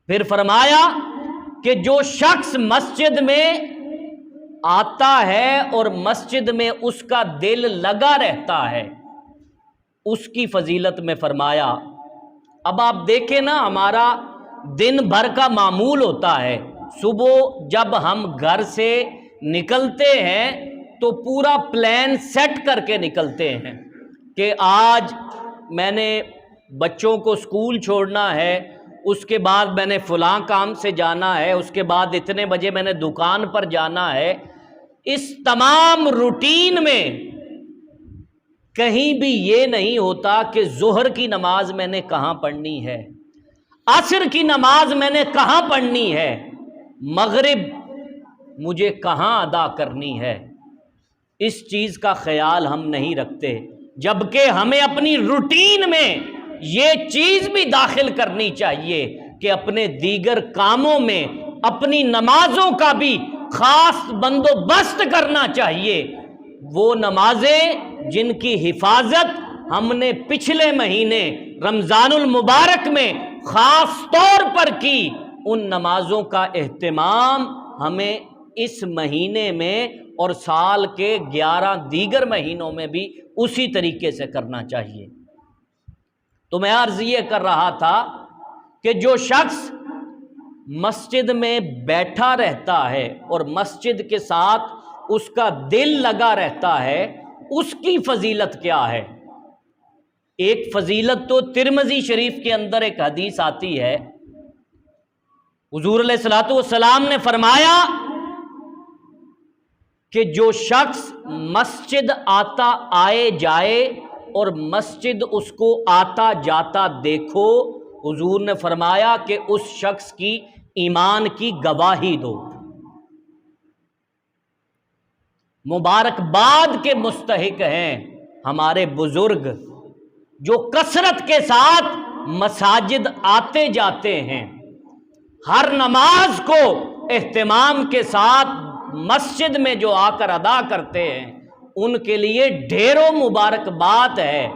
پھر فرمایا کہ جو شخص مسجد میں آتا ہے اور مسجد میں اس کا دل لگا رہتا ہے اس کی فضیلت میں فرمایا، اب آپ دیکھیں نا، ہمارا دن بھر کا معمول ہوتا ہے، صبح جب ہم گھر سے نکلتے ہیں تو پورا پلان سیٹ کر کے نکلتے ہیں کہ آج میں نے بچوں کو اسکول چھوڑنا ہے، اس کے بعد میں نے فلاں کام سے جانا ہے، اس کے بعد اتنے بجے میں نے دکان پر جانا ہے۔ اس تمام روٹین میں کہیں بھی یہ نہیں ہوتا کہ ظہر کی نماز میں نے کہاں پڑھنی ہے، عصر کی نماز میں نے کہاں پڑھنی ہے، مغرب مجھے کہاں ادا کرنی ہے۔ اس چیز کا خیال ہم نہیں رکھتے، جبکہ ہمیں اپنی روٹین میں یہ چیز بھی داخل کرنی چاہیے کہ اپنے دیگر کاموں میں اپنی نمازوں کا بھی خاص بندوبست کرنا چاہیے۔ وہ نمازیں جن کی حفاظت ہم نے پچھلے مہینے رمضان المبارک میں خاص طور پر کی، ان نمازوں کا اہتمام ہمیں اس مہینے میں اور سال کے 11 دیگر مہینوں میں بھی اسی طریقے سے کرنا چاہیے۔ تو میں عرض یہ کر رہا تھا کہ جو شخص مسجد میں بیٹھا رہتا ہے اور مسجد کے ساتھ اس کا دل لگا رہتا ہے، اس کی فضیلت کیا ہے؟ ایک فضیلت تو ترمذی شریف کے اندر ایک حدیث آتی ہے، حضور علیہ الصلوۃ والسلام نے فرمایا کہ جو شخص مسجد آتا آئے جائے اور مسجد اس کو آتا جاتا دیکھو، حضور نے فرمایا کہ اس شخص کی ایمان کی گواہی دو۔ مبارکباد کے مستحق ہیں ہمارے بزرگ جو کثرت کے ساتھ مساجد آتے جاتے ہیں، ہر نماز کو اہتمام کے ساتھ مسجد میں جو آ کر ادا کرتے ہیں، ان کے لیے ڈھیروں مبارکباد ہے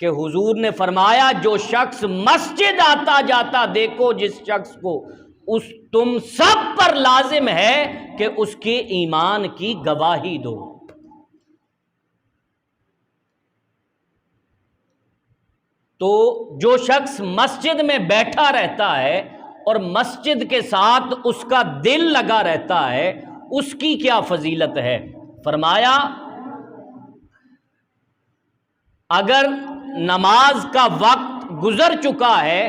کہ حضور نے فرمایا جو شخص مسجد آتا جاتا دیکھو جس شخص کو، اس تم سب پر لازم ہے کہ اس کے ایمان کی گواہی دو۔ تو جو شخص مسجد میں بیٹھا رہتا ہے اور مسجد کے ساتھ اس کا دل لگا رہتا ہے، اس کی کیا فضیلت ہے؟ فرمایا اگر نماز کا وقت گزر چکا ہے،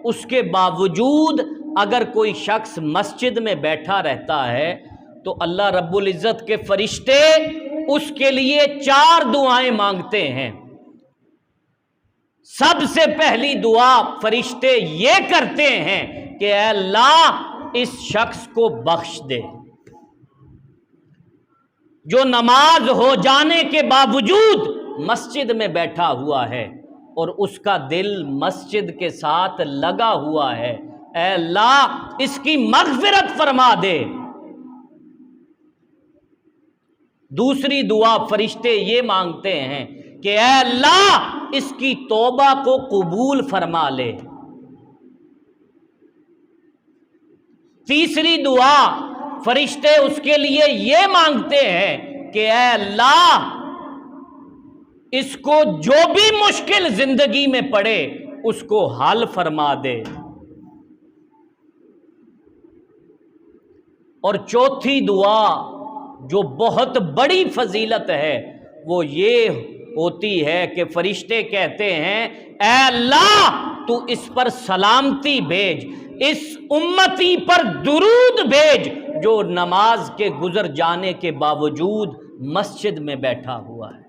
اس کے باوجود اگر کوئی شخص مسجد میں بیٹھا رہتا ہے تو اللہ رب العزت کے فرشتے اس کے لیے 4 دعائیں مانگتے ہیں۔ سب سے پہلی دعا فرشتے یہ کرتے ہیں کہ اے اللہ اس شخص کو بخش دے، جو نماز ہو جانے کے باوجود مسجد میں بیٹھا ہوا ہے اور اس کا دل مسجد کے ساتھ لگا ہوا ہے، اے اللہ اس کی مغفرت فرما دے۔ دوسری دعا فرشتے یہ مانگتے ہیں کہ اے اللہ اس کی توبہ کو قبول فرما لے۔ تیسری دعا فرشتے اس کے لیے یہ مانگتے ہیں کہ اے اللہ اس کو جو بھی مشکل زندگی میں پڑے اس کو حل فرما دے۔ اور چوتھی دعا جو بہت بڑی فضیلت ہے وہ یہ ہوتی ہے کہ فرشتے کہتے ہیں اے اللہ تو اس پر سلامتی بھیج، اس امتی پر درود بھیج جو نماز کے گزر جانے کے باوجود مسجد میں بیٹھا ہوا ہے۔